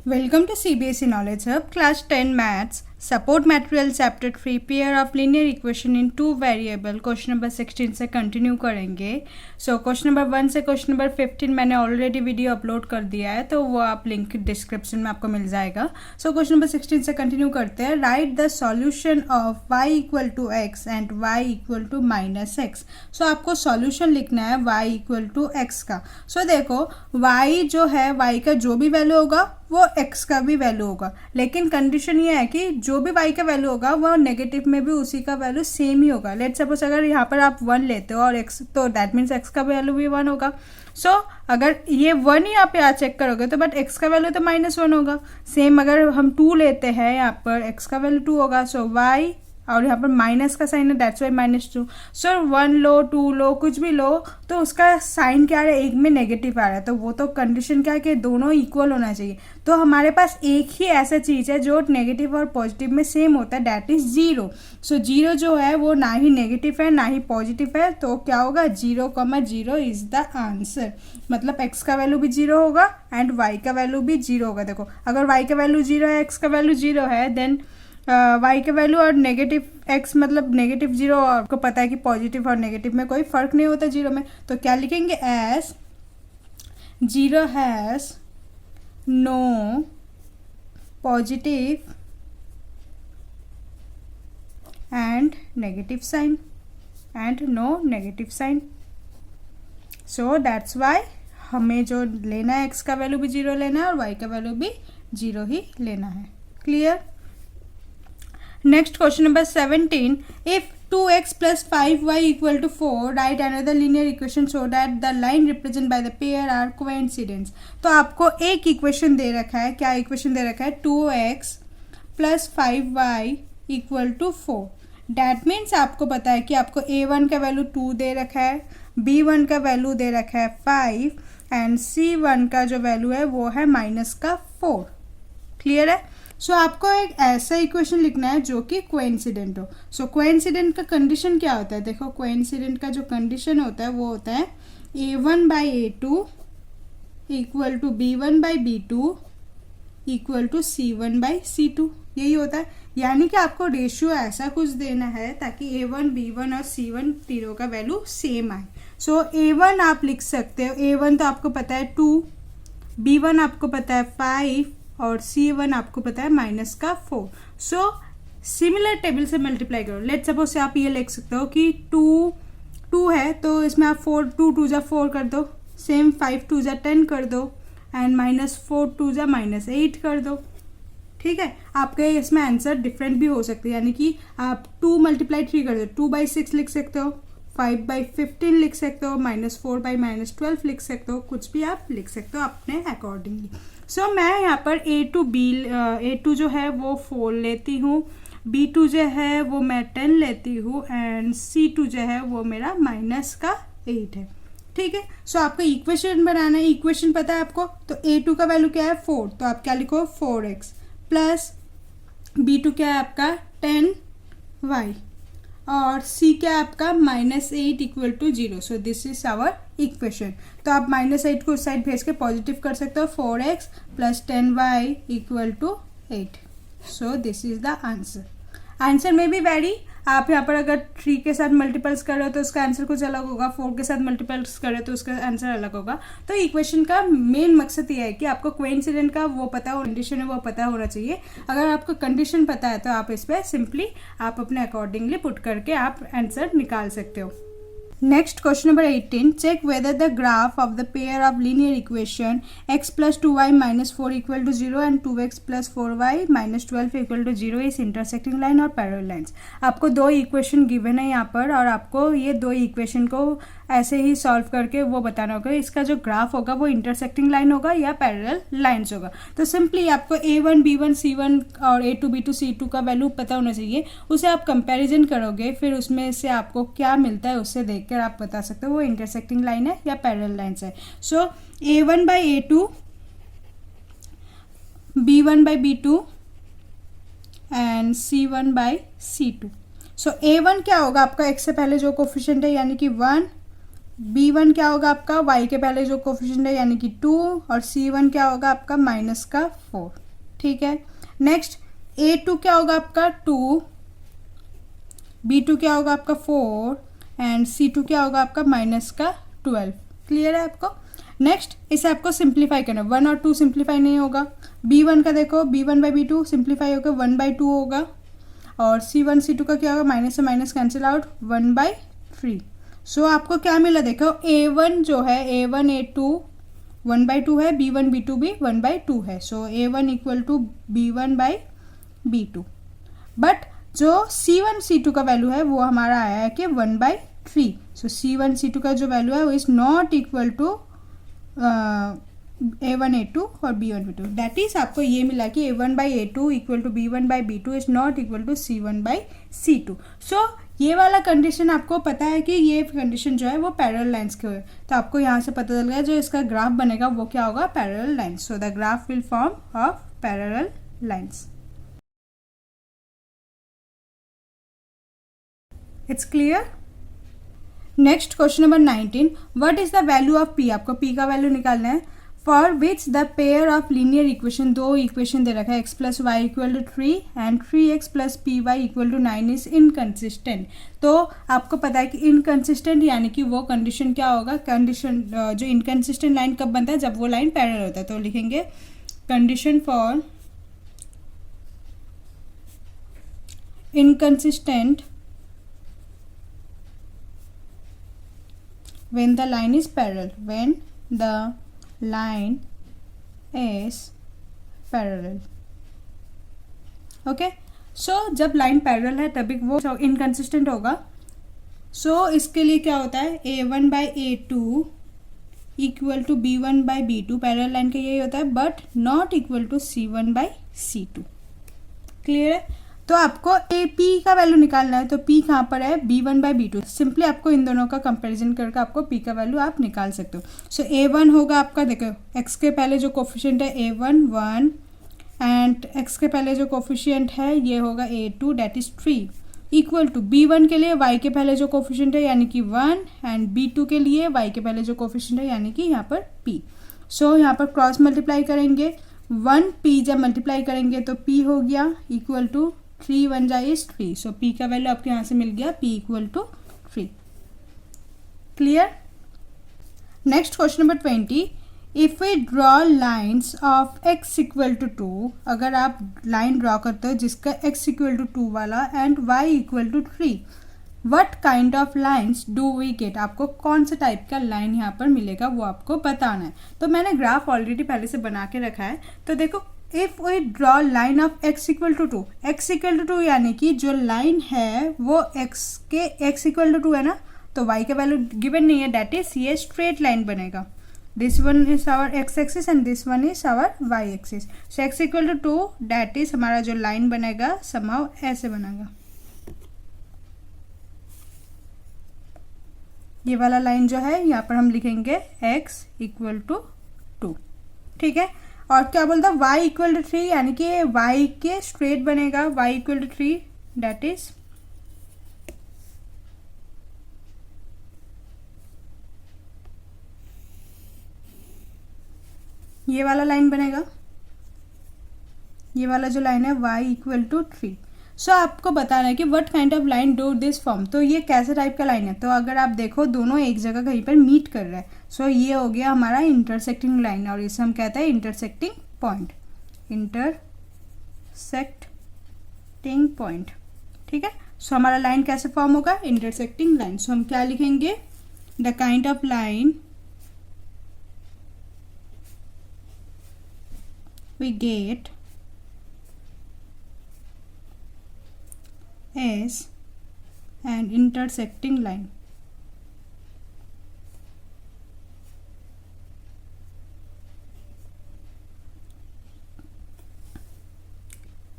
Welcome to CBSE Knowledge Hub, Class 10 Maths, Support Material Chapter 3, Pair of Linear Equation in Two Variable, question number 16 से continue करेंगे। Question number 1 से question number 15 मैंने already video upload कर दिया है, तो वो आप लिंक डिस्क्रिप्शन में आपको मिल जाएगा। क्वेश्चन नंबर 16 से कंटिन्यू करते हैं। Write the solution of y equal to x and y equal to minus x. आपको सॉल्यूशन लिखना है y इक्वल टू एक्स का। देखो y जो है, y का जो भी वैल्यू होगा वो x का भी वैल्यू होगा, लेकिन कंडीशन ये है कि जो भी y का वैल्यू होगा वो नेगेटिव में भी उसी का वैल्यू सेम ही होगा। लेट्स सपोज अगर यहाँ पर आप 1 लेते हो और x, तो दैट मीन्स x का वैल्यू भी 1 होगा। अगर ये 1 ही आप यहाँ चेक करोगे तो बट x का वैल्यू तो -1 होगा। सेम अगर हम 2 लेते हैं, यहाँ पर x का वैल्यू 2 होगा। y और यहाँ पर माइनस का साइन है, दैट्स वाई -2। 1 लो 2 लो कुछ भी लो तो उसका साइन क्या आ रहा है, एक में नेगेटिव आ रहा है, तो वो तो कंडीशन क्या है कि दोनों इक्वल होना चाहिए। तो हमारे पास एक ही ऐसा चीज़ है जो नेगेटिव और पॉजिटिव में सेम होता है, दैट इज 0। 0 जो है वो ना ही नेगेटिव है ना ही पॉजिटिव है, तो क्या होगा 0,0 इज द आंसर। मतलब x का वैल्यू भी 0 होगा एंड y का वैल्यू भी 0 होगा। देखो अगर y का वैल्यू 0 है, x का वैल्यू 0 है, देन y के वैल्यू और नेगेटिव x मतलब नेगेटिव 0, आपको पता है कि पॉजिटिव और नेगेटिव में कोई फर्क नहीं होता 0 में, तो क्या लिखेंगे S 0 has no positive and negative sign and no negative sign. So that's why हमें जो लेना है x का वैल्यू भी 0 लेना है और y का वैल्यू भी 0 ही लेना है। Clear? Next question number 17. If 2x plus 5y equal to 4, write another linear equation so that the line represented by the pair are coincident. तो आपको एक इक्वेशन दे रखा है। क्या इक्वेशन दे रखा है? 2x plus 5y equal to 4. That means आपको पता है कि आपको a1 का वैल्यू 2 दे रखा है, b1 का वैल्यू दे रखा है 5 एंड c1 का जो वैल्यू है वो है -4। क्लियर है? आपको एक ऐसा इक्वेशन लिखना है जो कि कोइंसिडेंट हो। कोइंसिडेंट का कंडीशन क्या होता है? देखो कोइंसिडेंट का जो कंडीशन होता है वो होता है a1 by a2 equal to b1 by b2 equal to c1 by c2। यही होता है, यानी कि आपको रेशियो ऐसा कुछ देना है ताकि a1 b1 और c1 तीनों का वैल्यू सेम आए। a1 आप लिख सकते हो, a1 तो आपको पता है 2, b1 आपको पता है 5 और c1 आपको पता है -4। सिमिलर टेबल से मल्टीप्लाई करो। लेट सपोज से आप ये लिख सकते हो कि 2 है तो इसमें आप 2 2 जा 4 कर दो, सेम 5 2 जा 10 कर दो एंड -4 2 जा -8 कर दो। ठीक है, आपके इसमें आंसर डिफरेंट भी हो सकते हैं, यानी कि आप 2 × 3 कर दो, 2/6 लिख सकते हो, 5/15 लिख सकते हो, -4/12 लिख सकते हो, कुछ भी आप लिख सकते हो अपने अकॉर्डिंगली। मैं यहाँ पर a2 जो है वो 4 लेती हूँ, b2 जो है वो मैं 10 लेती हूँ एंड c2 जो है वो मेरा -8 है। ठीक है, आपको इक्वेशन बनाना है। इक्वेशन पता है आपको, तो a2 का वैल्यू क्या है 4, तो आप क्या लिखो 4x प्लस b2 क्या है आपका 10y और c क्या है आपका -8 equal to 0। This is our equation. तो आप -8 को उस साइड भेज के पॉजिटिव कर सकते हो, 4x plus 10y equal to 8। This is the answer. Answer में भी वेरी, आप यहाँ पर अगर 3 के साथ मल्टीपल्स कर रहे हो तो उसका आंसर कुछ अलग होगा, 4 के साथ मल्टीपल्स कर रहे हो तो उसका आंसर अलग होगा। तो इक्वेशन का मेन मकसद ये है कि आपको कोइंसिडेंट का वो पता हो, कंडीशन है वो पता होना चाहिए। अगर आपको कंडीशन पता है तो आप इस पर सिंपली आप अपने अकॉर्डिंगली पुट करके आप आंसर निकाल सकते हो। Next, question number 18. Check whether the graph of the pair of linear equation x plus 2y minus 4 equal to 0 and 2x plus 4y minus 12 equal to 0 is intersecting line or parallel lines. आपको 2 equation given है यहाँ पर और आपको ये 2 equation को ऐसे ही solve करके वो बताना होगा इसका जो ग्राफ होगा वो इंटरसेक्टिंग लाइन होगा या पैरेलल लाइन्स होगा। तो सिंपली आपको a1 b1 c1 और a2 b2 c2 का वैल्यू पता होना चाहिए, उसे आप कंपैरिजन करोगे, फिर उसमें से आपको क्या मिलता है उससे देखकर आप बता सकते हो वो इंटरसेक्टिंग लाइन है या पैरेलल लाइन्स है। a1 by a2 b1 by b2 and c1 by c2। a1 क्या होगा आपका x से पहले जो कोफिशिएंट है यानी कि 1 B1 क्या होगा आपका, y के पहले जो कोफिशिएंट है यानी कि 2, और C1 क्या होगा आपका माइनस का 4, ठीक है। नेक्स्ट A2 क्या होगा आपका 2, B2 क्या होगा आपका 4 एंड C2 क्या होगा आपका माइनस का 12। क्लियर है आपको। नेक्स्ट इसे आपको सिंप्लीफाई करना, 1 और 2 सिंप्लीफाई नहीं होगा। B1 का देखो, B1 बाई B2 सिंप्लीफाई होगा 1 बाई 2 होगा, और C1 C2 का क्या होगा, माइनस से माइनस कैंसिल आउट 1 बाई 3। सो आपको क्या मिला देखो, A1 जो है A1 A2 1 बाई 2 है, B1 B2 भी 1 बाई 2 है। So A1 equal to B1 by B2। But जो C1 C2 का वैल्यू है वो हमारा आया है कि 1 बाई 3। सो C1 C2 का जो वैल्यू है वो is not equal to A1 A2 और B1 B2। दैट इज आपको ये मिला कि A1 by A2 equal to B1 by B2 is not equal to C1 by C2। सो ये वाला कंडीशन आपको पता है कि ये कंडीशन जो है वो पैरेलल लाइंस के हुए, तो आपको यहाँ से पता चल गया जो इसका ग्राफ बनेगा वो क्या होगा, parallel lines. So the graph will form of parallel lines. It's clear. Next question number 19, what is the value of p। आपको p का वैल्यू निकालना है for which the pair of linear equation, दो equation दे रखा है x plus y equal to 3 and 3x plus p y equal to 9 is inconsistent. तो आपको पता है कि इनकन्सिस्टेंट यानी कि वो कंडीशन क्या होगा, कंडीशन जो इनकन्सिस्टेंट लाइन कब बनता है, जब वो लाइन पैरेलल होता है। तो लिखेंगे condition for inconsistent when the line is parallel, when the line is parallel। Okay, so जब लाइन पैरेलल है तभी वो इनकंसिस्टेंट होगा। सो इसके लिए क्या होता है, A1 by A2 equal to B1 by B2, parallel line का यही होता है, but not equal to C1 by C2। Clear है। तो आपको P का वैल्यू निकालना है, तो P कहाँ पर है, B1 बाई B2। सिंपली आपको इन दोनों का कंपैरिजन करके आपको P का वैल्यू आप निकाल सकते हो। सो A1 होगा आपका, देखो x के पहले जो कोफिशिएंट है A1 1 एंड x के पहले जो कोफिशिएंट है ये होगा A2 that is 3 equal to B1 के लिए y के पहले जो कोफिशिएंट है यानी कि 1 एंड B2 के लिए y के पहले जो कोफिशिएंट है यानी कि यहाँ पर P। सो यहाँ पर क्रॉस मल्टीप्लाई करेंगे, 1P जब मल्टीप्लाई करेंगे तो P हो गया इक्वल टू 3 1 जा इज 3। सो P का वैल्यू आपको यहाँ से मिल गया P equal to 3। Clear. Next question number 20, if we draw lines of x equal to 2, अगर आप लाइन ड्रॉ करते हो जिसका x इक्वल टू 2 वाला and y equal to 3, what kind of lines do we get. आपको कौन सा type का लाइन यहाँ पर मिलेगा वो आपको बताना है। तो मैंने ग्राफ ऑलरेडी पहले से बना के रखा है। तो देखो if we draw line of x equal to 2, x equal to 2 यानी कि जो लाइन है वो x इक्वल टू 2 है ना, तो y का वैल्यू गिवन नहीं है, दैट इज ये स्ट्रेट लाइन बनेगा। This one is our x axis and this one is our y axis. So x equal to 2 that is हमारा जो लाइन बनेगा समहाउ ऐसे बनेगा, ये वाला लाइन जो है यहाँ पर हम लिखेंगे x इक्वल टू 2। ठीक है। और क्या बोलता है, y इक्वल टू 3 यानी कि y के स्ट्रेट बनेगा, y equal to 3 that is ये वाला लाइन बनेगा, ये वाला जो लाइन है y इक्वल टू 3। सो आपको बताना है कि what kind of line do this form. तो ये कैसे टाइप का लाइन है, तो अगर आप देखो दोनों एक जगह कहीं पर मीट कर रहा है। सो ये हो गया हमारा इंटरसेक्टिंग लाइन और इसे हम कहते हैं इंटरसेक्टिंग पॉइंट, इंटरसेक्टिंग पॉइंट। ठीक है। सो हमारा लाइन कैसे फॉर्म होगा, इंटरसेक्टिंग लाइन। सो हम क्या लिखेंगे, the kind of line we get as an intersecting line।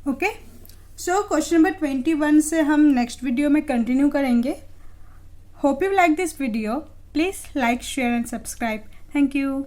Okay. So question number 21 से हम नेक्स्ट वीडियो में कंटिन्यू करेंगे। Hope you like this video, please like share and subscribe. Thank you.